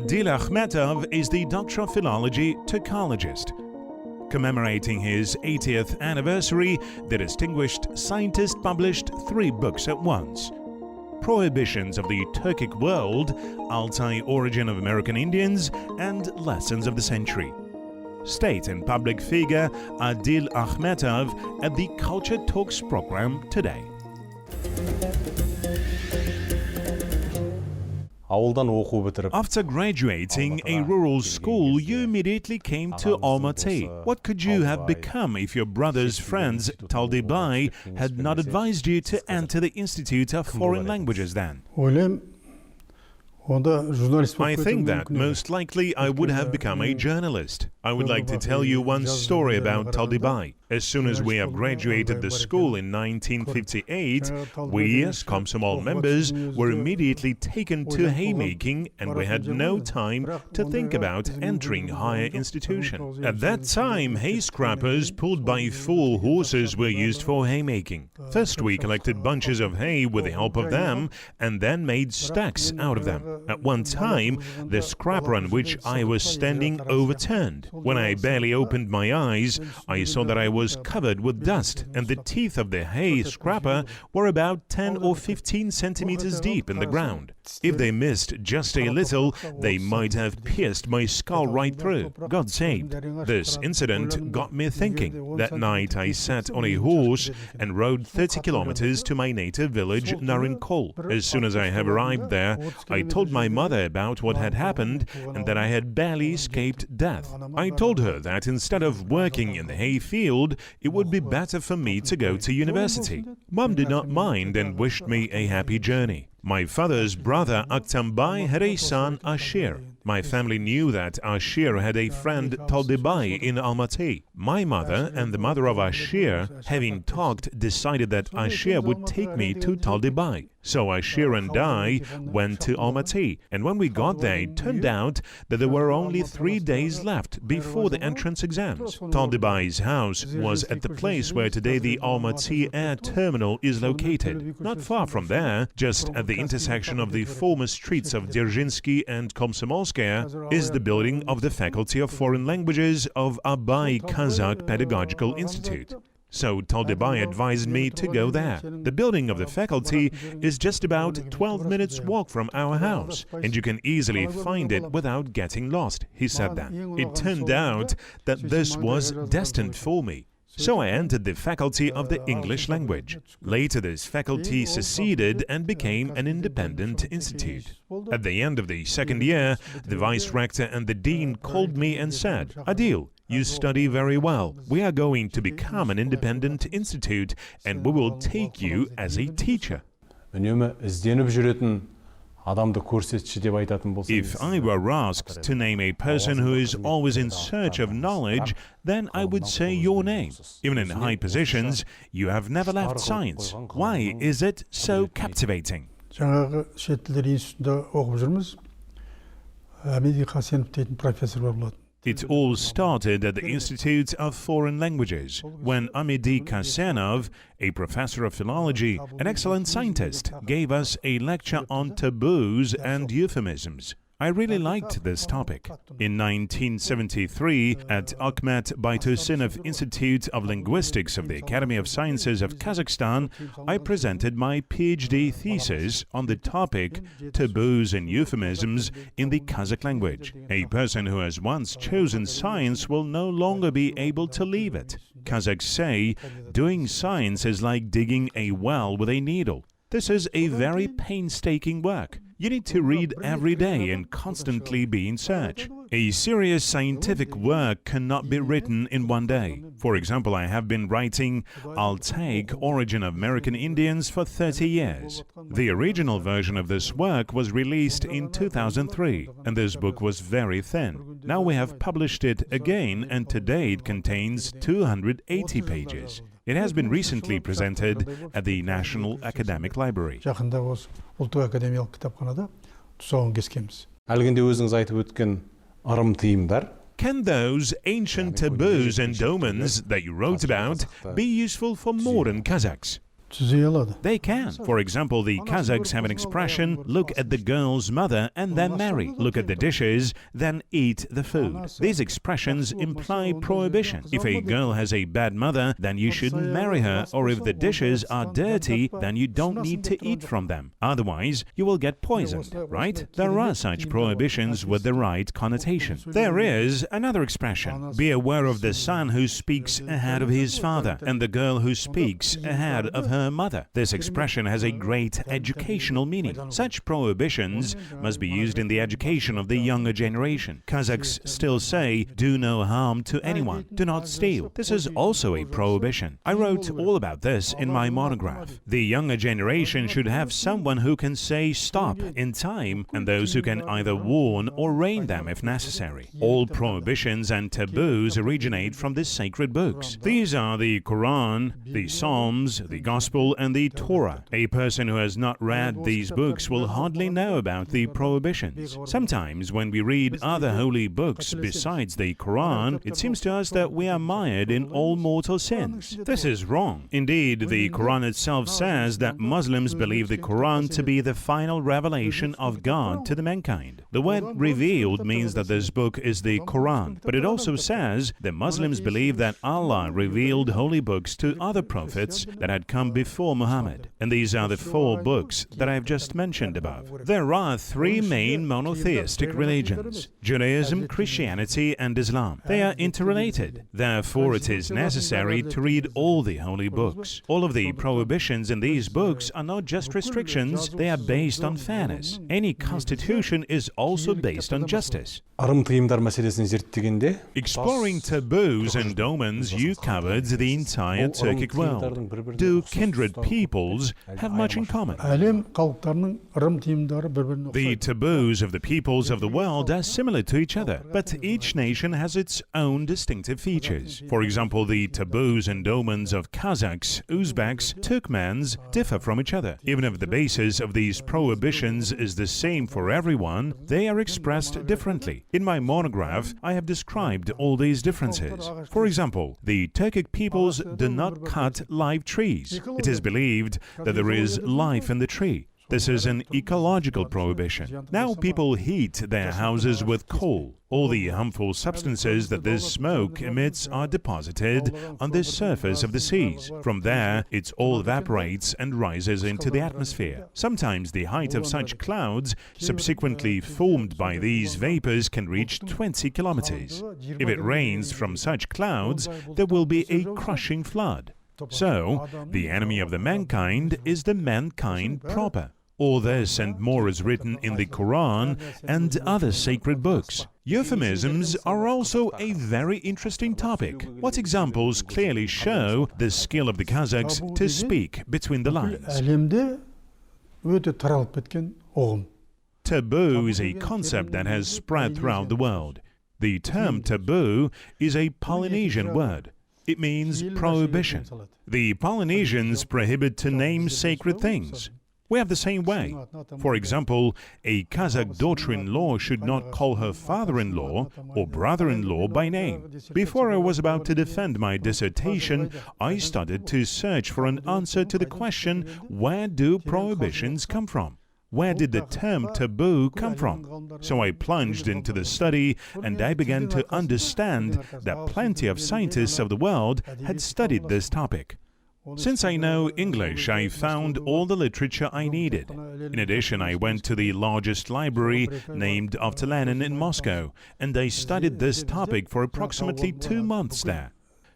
Adil Akhmetov is the Doctor of Philology Turcologist. Commemorating his 80th anniversary, the distinguished scientist published 3 books at once: Prohibitions of the Turkic World, Altai Origin of American Indians, and Lessons of the Century. State and public figure Adil Akhmetov at the Culture Talks program today. After graduating a rural school, you immediately came to Almaty. What could you have become if your brother's friends, Taldibai, had not advised you to enter the Institute of Foreign Languages then? I think that most likely I would have become a journalist. I would like to tell you one story about Taldibai. As soon as we have graduated the school in 1958, we as Komsomol members were immediately taken to haymaking, and we had no time to think about entering higher institution. At that time, hay scrappers pulled by full horses were used for haymaking. First we collected bunches of hay with the help of them, and then made stacks out of them. At one time, the scrapper on which I was standing overturned. When I barely opened my eyes, I saw that I was covered with dust, and the teeth of the hay scrapper were about 10 or 15 centimeters deep in the ground. If they missed just a little, they might have pierced my skull right through. God saved. This incident got me thinking. That night I sat on a horse and rode 30 kilometers to my native village, Narinkol. As soon as I have arrived there, I told my mother about what had happened and that I had barely escaped death. I told her that instead of working in the hay field, it would be better for me to go to university. Mom did not mind and wished me a happy journey. My father's brother Aktambai had a son, Ashir. My family knew that Ashir had a friend, Taldibai, in Almaty. My mother and the mother of Ashir, having talked, decided that Ashir would take me to Taldibai. So Ashir and I went to Almaty, and when we got there, it turned out that there were only 3 days left before the entrance exams. Taldibai's house was at the place where today the Almaty Air Terminal is located. Not far from there, just at the intersection of the former streets of Dzerzhinsky and Komsomolskaya, is the building of the Faculty of Foreign Languages of Abay Kazakh Pedagogical Institute. So Taldibai advised me to go there. The building of the faculty is just about 12 minutes walk from our house, and you can easily find it without getting lost, he said that. It turned out that this was destined for me. So I entered the faculty of the English language. Later this faculty seceded and became an independent institute. At the end of the second year, the vice-rector and the dean called me and said, "Adil, you study very well. We are going to become an independent institute and we will take you as a teacher." If I were asked to name a person who is always in search of knowledge, then I would say your name. Even in high positions, you have never left science. Why is it so captivating? It all started at the Institute of Foreign Languages, when Amidi Kasenov, a professor of philology, an excellent scientist, gave us a lecture on taboos and euphemisms. I really liked this topic. In 1973, at Akhmet Baitusinov Institute of Linguistics of the Academy of Sciences of Kazakhstan, I presented my PhD thesis on the topic Taboos and Euphemisms in the Kazakh language. A person who has once chosen science will no longer be able to leave it. Kazakhs say, doing science is like digging a well with a needle. This is a very painstaking work. You need to read every day and constantly be in search. A serious scientific work cannot be written in one day. For example, I have been writing Altai Origin of American Indians for 30 years. The original version of this work was released in 2003, and this book was very thin. Now we have published it again, and today it contains 280 pages. It has been recently presented at the National Academic Library. Can those ancient taboos and domens that you wrote about be useful for modern Kazakhs? They can. For example, the Kazakhs have an expression, look at the girl's mother and then marry. Look at the dishes, then eat the food. These expressions imply prohibition. If a girl has a bad mother, then you shouldn't marry her, or if the dishes are dirty, then you don't need to eat from them. Otherwise, you will get poisoned, right? There are such prohibitions with the right connotation. There is another expression. Be aware of the son who speaks ahead of his father, and the girl who speaks ahead of her mother. This expression has a great educational meaning. Such prohibitions must be used in the education of the younger generation. Kazakhs still say, do no harm to anyone, do not steal. This is also a prohibition. I wrote all about this in my monograph. The younger generation should have someone who can say stop in time, and those who can either warn or rein them if necessary. All prohibitions and taboos originate from the sacred books. These are the Quran, the Psalms, the Gospel, and the Torah. A person who has not read these books will hardly know about the prohibitions. Sometimes when we read other holy books besides the Quran, it seems to us that we are mired in all mortal sins. This is wrong. Indeed, the Quran itself says that Muslims believe the Quran to be the final revelation of God to the mankind. The word revealed means that this book is the Quran, but it also says that Muslims believe that Allah revealed holy books to other prophets that had come before Muhammad. And these are the 4 books that I have just mentioned above. There are 3 main monotheistic religions: Judaism, Christianity, and Islam. They are interrelated. Therefore, it is necessary to read all the holy books. All of the prohibitions in these books are not just restrictions, they are based on fairness. Any constitution is also based on justice. Exploring taboos and omens, you covered the entire Turkic world. Do kindred peoples have much in common? The taboos of the peoples of the world are similar to each other, but each nation has its own distinctive features. For example, the taboos and omens of Kazakhs, Uzbeks, Turkmens differ from each other. Even if the basis of these prohibitions is the same for everyone, they are expressed differently. In my monograph, I have described all these differences. For example, the Turkic peoples do not cut live trees. It is believed that there is life in the tree. This is an ecological prohibition. Now people heat their houses with coal. All the harmful substances that this smoke emits are deposited on the surface of the seas. From there, it all evaporates and rises into the atmosphere. Sometimes the height of such clouds, subsequently formed by these vapors, can reach 20 kilometers. If it rains from such clouds, there will be a crushing flood. So, the enemy of the mankind is the mankind proper. All this and more is written in the Quran and other sacred books. Euphemisms are also a very interesting topic. What examples clearly show the skill of the Kazakhs to speak between the lines? Taboo is a concept that has spread throughout the world. The term taboo is a Polynesian word. It means prohibition. The Polynesians prohibit to name sacred things. We have the same way. For example, a Kazakh daughter-in-law should not call her father-in-law or brother-in-law by name. Before I was about to defend my dissertation, I started to search for an answer to the question, where do prohibitions come from? Where did the term taboo come from? So I plunged into the study and I began to understand that plenty of scientists of the world had studied this topic. Since I know English, I found all the literature I needed. In addition, I went to the largest library named after Lenin in Moscow, and I studied this topic for approximately 2 months there.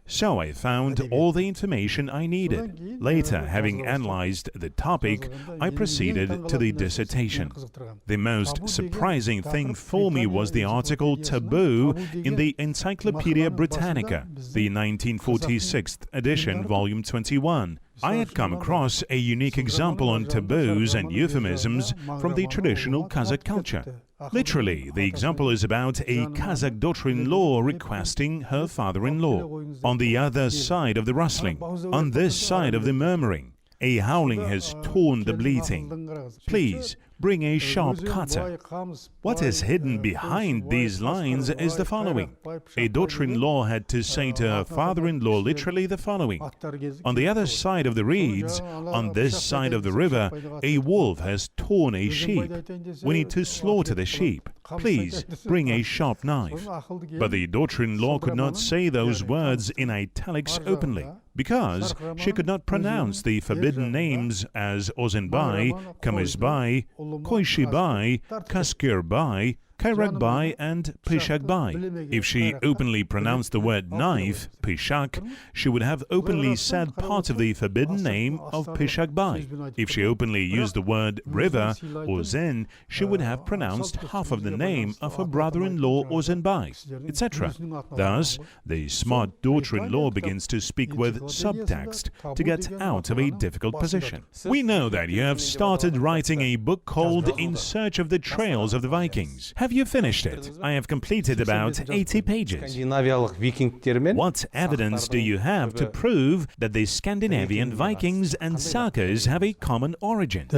So I found all the information I needed. Later, having analyzed the topic, I proceeded to the dissertation. The most surprising thing for me was the article Taboo in the Encyclopedia Britannica, the 1946 edition, volume 21. I had come across a unique example on taboos and euphemisms from the traditional Kazakh culture. Literally, the example is about a Kazakh daughter-in-law requesting her father-in-law. On the other side of the rustling, on this side of the murmuring, a howling has torn the bleating. Please, bring a sharp cutter. What is hidden behind these lines is the following. A daughter-in-law had to say to her father-in-law literally the following. On the other side of the reeds, on this side of the river, a wolf has torn a sheep. We need to slaughter the sheep. Please bring a sharp knife. But the daughter-in-law could not say those words in italics openly, because she could not pronounce the forbidden names as Ozenbai, Kamizbai, Koishibai, Kaskirbai, Kairakbai and Pishakbai. If she openly pronounced the word knife, Pishak, she would have openly said part of the forbidden name of Pishakbai. If she openly used the word river, Ozen, she would have pronounced half of the name of her brother-in-law Ozenbai, etc. Thus, the smart daughter-in-law begins to speak with subtext to get out of a difficult position. We know that you have started writing a book called In Search of the Trails of the Vikings. Have you finished it? I have completed about 80 pages. What evidence do you have to prove that the Scandinavian Vikings and Sakas have a common origin?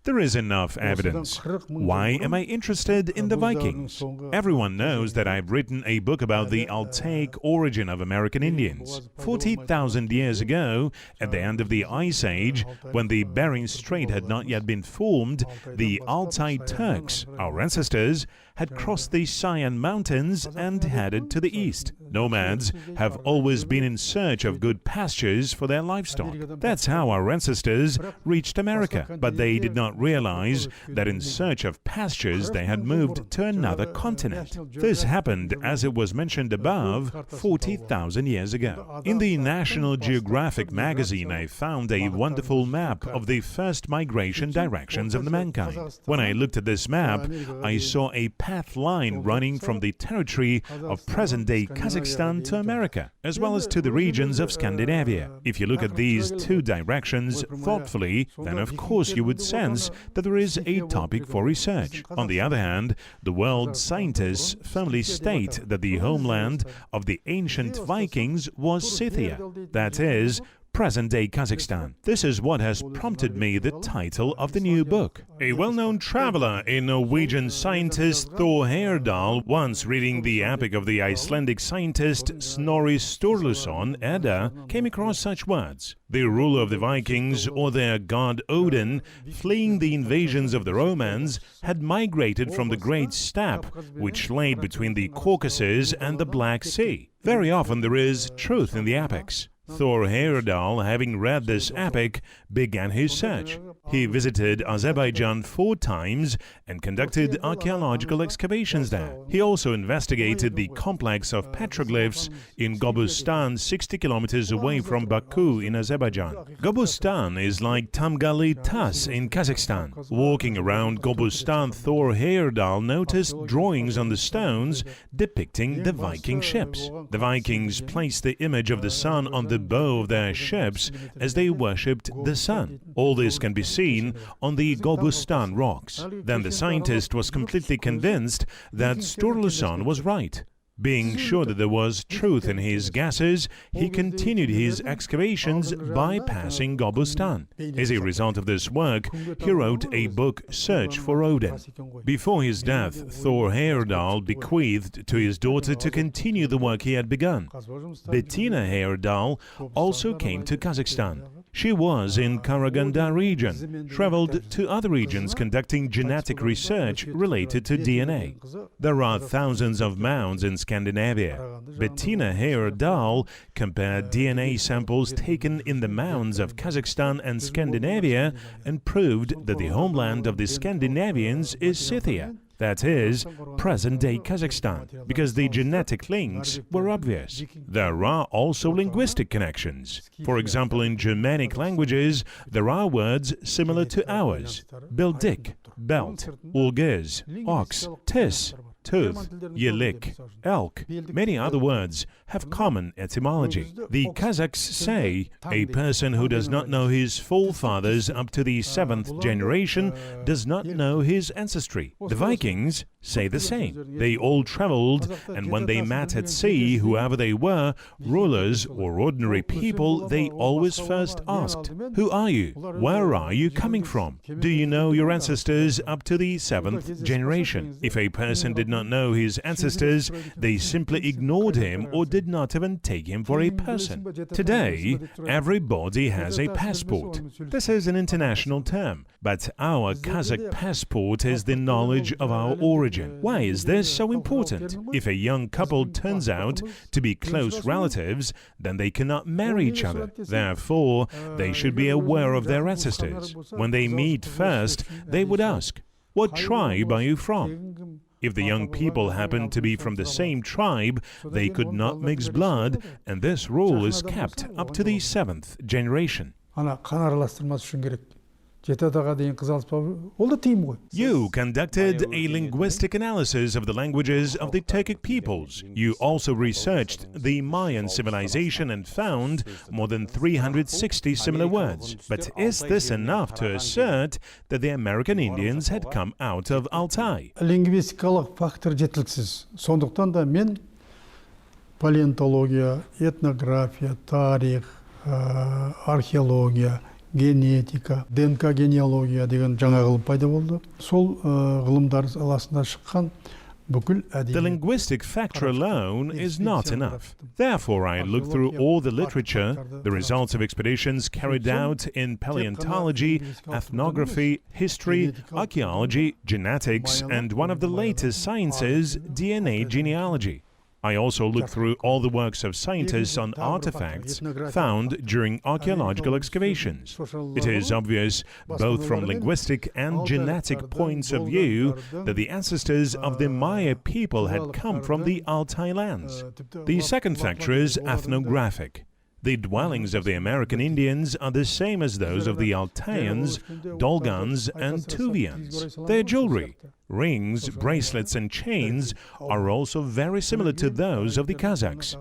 There is enough evidence. Why am I interested in the Vikings? Everyone knows that I've written a book about the Altaic origin of American Indians. 40,000 years ago, at the end of the Ice Age, when the Bering Strait had not yet been formed, the Altai Turks, our ancestors, had crossed the Mayan mountains and headed to the east. Nomads have always been in search of good pastures for their livestock. That's how our ancestors reached America, but they did not realize that in search of pastures they had moved to another continent. This happened, as it was mentioned above, 40,000 years ago. In the National Geographic magazine, I found a wonderful map of the first migration directions of the mankind. When I looked at this map, I saw a path line running from the territory of present-day Kazakhstan to America, as well as to the regions of Scandinavia. If you look at these two directions thoughtfully, then of course you would sense that there is a topic for research. On the other hand, the world scientists firmly state that the homeland of the ancient Vikings was Scythia, that is, present-day Kazakhstan. This is what has prompted me the title of the new book. A well-known traveler, a Norwegian scientist Thor Heyerdahl, once reading the epic of the Icelandic scientist Snorri Sturluson, Edda, came across such words. The ruler of the Vikings, or their god Odin, fleeing the invasions of the Romans, had migrated from the great steppe, which lay between the Caucasus and the Black Sea. Very often there is truth in the epics. Thor Heyerdahl, having read this epic, began his search. He visited Azerbaijan 4 times and conducted archaeological excavations there. He also investigated the complex of petroglyphs in Gobustan, 60 kilometers away from Baku in Azerbaijan. Gobustan is like Tamgali Tas in Kazakhstan. Walking around Gobustan, Thor Heyerdahl noticed drawings on the stones depicting the Viking ships. The Vikings placed the image of the sun on the bow of their ships as they worshipped the sun. All this can be seen on the Gobustan rocks. Then the scientist was completely convinced that Sturluson was right. Being sure that there was truth in his guesses, he continued his excavations bypassing Gobustan. As a result of this work, he wrote a book, Search for Odin. Before his death, Thor Heyerdahl bequeathed to his daughter to continue the work he had begun. Bettina Heyerdahl also came to Kazakhstan. She was in Karaganda region, traveled to other regions conducting genetic research related to DNA. There are thousands of mounds in Scandinavia. Bettina Heyerdahl compared DNA samples taken in the mounds of Kazakhstan and Scandinavia and proved that the homeland of the Scandinavians is Scythia. That is, present-day Kazakhstan, because the genetic links were obvious. There are also linguistic connections. For example, in Germanic languages, there are words similar to ours: beldik, belt, ulgez, ox, tis. tooth, yelik, elk, many other words have common etymology. The Kazakhs say a person who does not know his forefathers up to the 7th generation does not know his ancestry. The Vikings say the same. They all traveled, and when they met at sea, whoever they were, rulers or ordinary people, they always first asked, "Who are you? Where are you coming from? Do you know your ancestors up to the 7th generation?" If a person did not know his ancestors, they simply ignored him or did not even take him for a person. Today, everybody has a passport. This is an international term, but our Kazakh passport is the knowledge of our origin. Why is this so important? If a young couple turns out to be close relatives, then they cannot marry each other. Therefore, they should be aware of their ancestors. When they meet first, they would ask, "What tribe are you from?" If the young people happen to be from the same tribe, they could not mix blood, and this rule is kept up to the 7th generation. You conducted a linguistic analysis of the languages of the Turkic peoples. You also researched the Mayan civilization and found more than 360 similar words. But is this enough to assert that the American Indians had come out of Altai? Лингвистикалық фактор жеткіліксіз. Сондықтан да мен палеонтология, этнография, тарих, археология, генетика, ДНК генеалогия деген жаңа ғылым пайда болды. Сол ғылымдар саласында шыққан бүкіл әдебиет. The linguistic factor alone is not enough. Therefore, I looked through all the literature, the results of expeditions carried out in paleontology, ethnography, history, archaeology, genetics, and one of the latest sciences, DNA genealogy. I also looked through all the works of scientists on artifacts found during archaeological excavations. It is obvious, both from linguistic and genetic points of view, that the ancestors of the Maya people had come from the Altai lands. The second factor is ethnographic. The dwellings of the American Indians are the same as those of the Altaians, Dolgans, and Tuvians. Their jewelry, rings, bracelets, and chains are also very similar to those of the Kazakhs.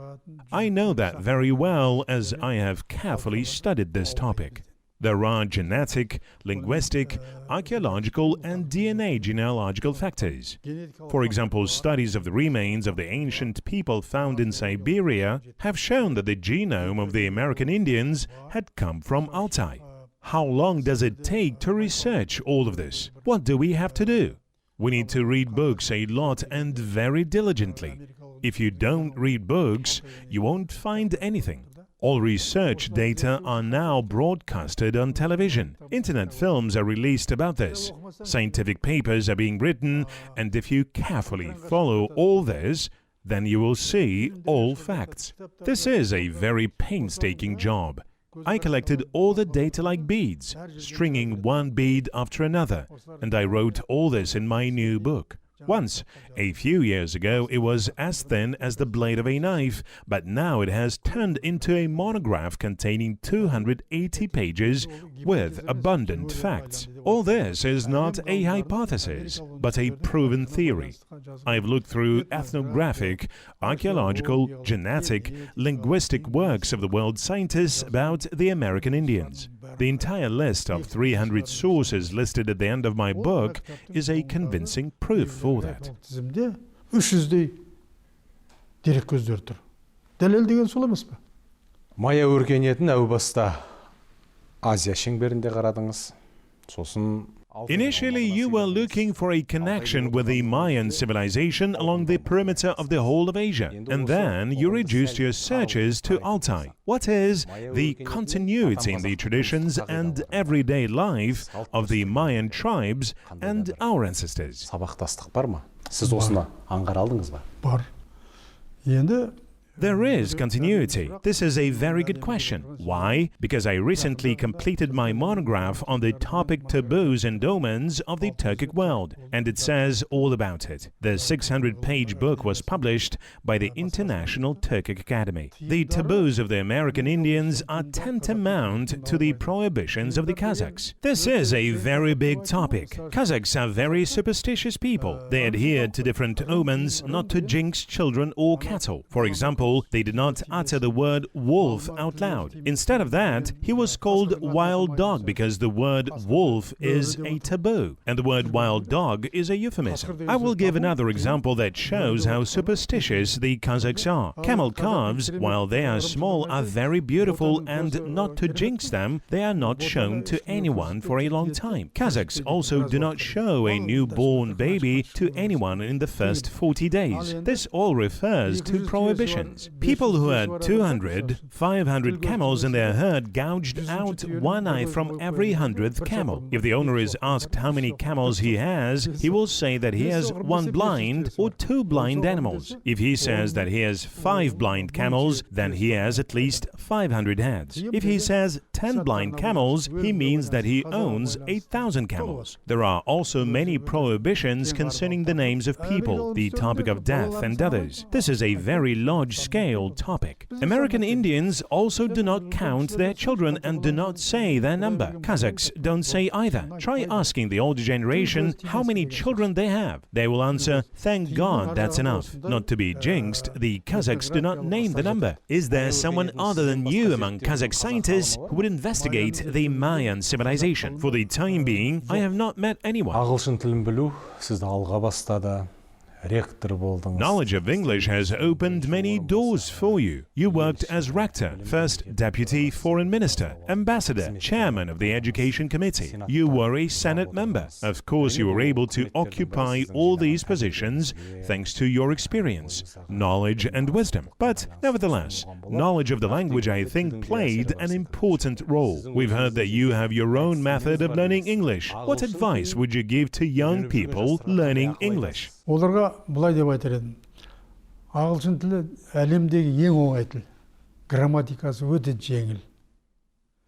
I know that very well, as I have carefully studied this topic. There are genetic, linguistic, archaeological, and DNA genealogical factors. For example, studies of the remains of the ancient people found in Siberia have shown that the genome of the American Indians had come from Altai. How long does it take to research all of this? What do we have to do? We need to read books a lot and very diligently. If you don't read books, you won't find anything. All research data are now broadcasted on television. Internet films are released about this. Scientific papers are being written, and if you carefully follow all this, then you will see all facts. This is a very painstaking job. I collected all the data like beads, stringing one bead after another, and I wrote all this in my new book. Once, a few years ago, it was as thin as the blade of a knife, but now it has turned into a monograph containing 280 pages with abundant facts. All this is not a hypothesis, but a proven theory. I've looked through ethnographic, archaeological, genetic, linguistic works of the world scientists about the American Indians. The entire list of 300 sources listed at the end of my book is a convincing proof for that. 300-дей дерек көздер тұр. Дәлел деген сол емес пе? Майя өркениетін әу баста Азия шеңберінде қарадыңыз. Сосын Initially, you were looking for a connection with the Mayan civilization along the perimeter of the whole of Asia, and then you reduced your searches to Altai. What is the continuity in the traditions and everyday life of the Mayan tribes and our ancestors? Сабақтастық бар ма? Сіз осыны аңғара алдыңыз ба? Бар. Енді There is continuity. This is a very good question. Why? Because I recently completed my monograph on the topic taboos and omens of the Turkic world, and it says all about it. The 600-page book was published by the International Turkic Academy. The taboos of the American Indians are tantamount to the prohibitions of the Kazakhs. This is a very big topic. Kazakhs are very superstitious people. They adhere to different omens not to jinx children or cattle. For example, they did not utter the word wolf out loud. Instead of that, he was called wild dog because the word wolf is a taboo, and the word wild dog is a euphemism. I will give another example that shows how superstitious the Kazakhs are. Camel calves, while they are small, are very beautiful, and not to jinx them, they are not shown to anyone for a long time. Kazakhs also do not show a newborn baby to anyone in the first 40 days. This all refers to prohibitions. People who had 200, 500 camels in their herd gouged out one eye from every 100th camel. If the owner is asked how many camels he has, he will say that he has 1 blind or 2 blind animals. If he says that he has 5 blind camels, then he has at least 500 heads. If he says 10 blind camels, he means that he owns 1,000 camels. There are also many prohibitions concerning the names of people, the topic of death, and others. This is a very large-scale topic. American Indians also do not count their children and do not say their number. Kazakhs don't say either. Try asking the older generation how many children they have. They will answer, "Thank God, that's enough." Not to be jinxed, the Kazakhs do not name the number. Is there someone other than you among Kazakh scientists who would investigate the Mayan civilization? For the time being, I have not met anyone. Ағылшын тілін білу сізді алға бастады. Ректор болдыңыз. Knowledge of English has opened many doors for you. You worked as rector, first deputy foreign minister, ambassador, chairman of the education committee. You were a Senate member. Of course, you were able to occupy all these positions thanks to your experience, knowledge, and wisdom. But nevertheless, knowledge of the language, I think, played an important role. We've heard that you have your own method of learning English. What advice would you give to young people learning English? Оларға бұлай деп айтар едім. Ағылшын тілі әлемдегі ең оңай тіл. Грамматикасы өте жеңіл.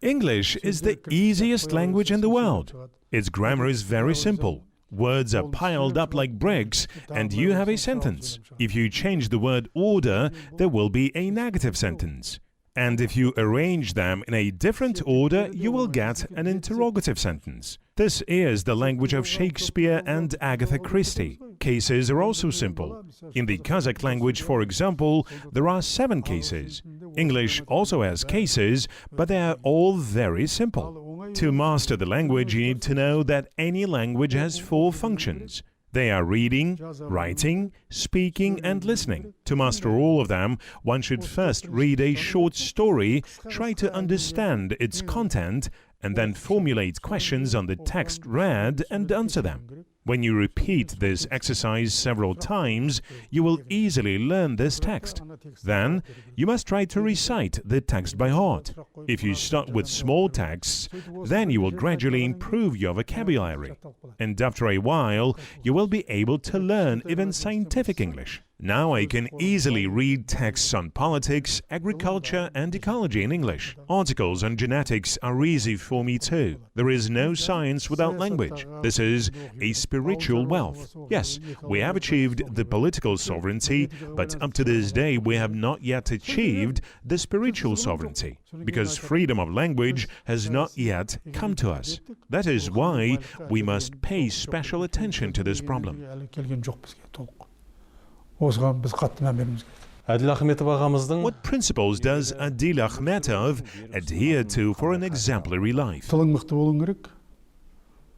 English is the easiest language in the world. Its grammar is very simple. Words are piled up like bricks, and you have a sentence. If you change the word order, there will be a negative sentence. And if you arrange them in a different order, you will get an interrogative sentence. This is the language of Shakespeare and Agatha Christie. Cases are also simple. In the Kazakh language, for example, there are 7 cases. English also has cases, but they are all very simple. To master the language, you need to know that any language has 4 functions. They are reading, writing, speaking, and listening. To master all of them, one should first read a short story, try to understand its content, and then formulate questions on the text read and answer them. When you repeat this exercise several times, you will easily learn this text. Then, you must try to recite the text by heart. If you start with small texts, then you will gradually improve your vocabulary. And after a while, you will be able to learn even scientific English. Now I can easily read texts on politics, agriculture, and ecology in English. Articles on genetics are easy for me too. There is no science without language. This is a spiritual wealth. Yes, we have achieved the political sovereignty, but up to this day we have not yet achieved the spiritual sovereignty, because freedom of language has not yet come to us. That is why we must pay special attention to this problem. Осыған біз қатты мән беруіміз керек. Adil Akhmetov ағамыздың What principles does Adil Akhmetov adhere to for an exemplary life? Тылың мықты болуың керек.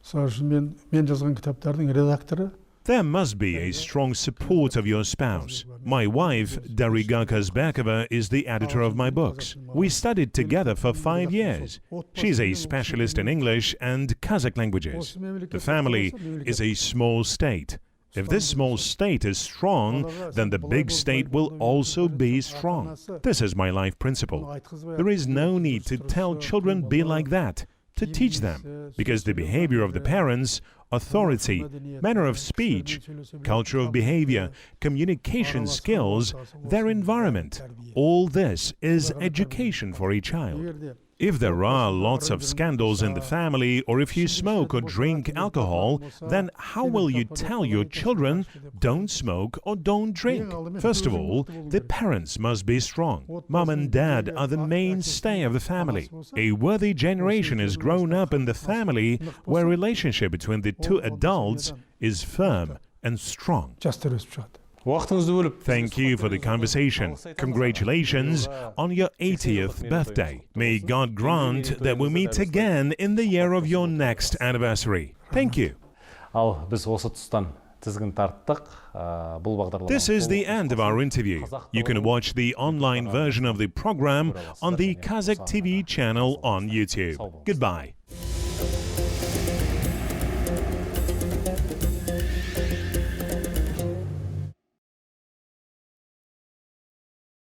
Мысалы үшін мен жазған кітаптардың редакторы. There must be a strong support of your spouse. My wife, Dariga Kazbekova, is the editor of my books. We studied together for 5 years. She's a specialist in English and Kazakh languages. The family is a small state. If this small state is strong, then the big state will also be strong. This is my life principle. There is no need to tell children be like that, to teach them, because the behavior of the parents authority, manner of speech, culture of behavior, communication skills, their environment. All this is education for a child. If there are lots of scandals in the family, or if you smoke or drink alcohol, then how will you tell your children don't smoke or don't drink? First of all, the parents must be strong. Mom and dad are the mainstay of the family. A worthy generation is grown up in the family where relationship between the two adults is firm and strong. Thank you for the conversation. Congratulations on your 80th birthday. May God grant that we meet again in the year of your next anniversary. Thank you. This is the end of our interview. You can watch the online version of the program on the Qazaq TV channel on YouTube. Goodbye.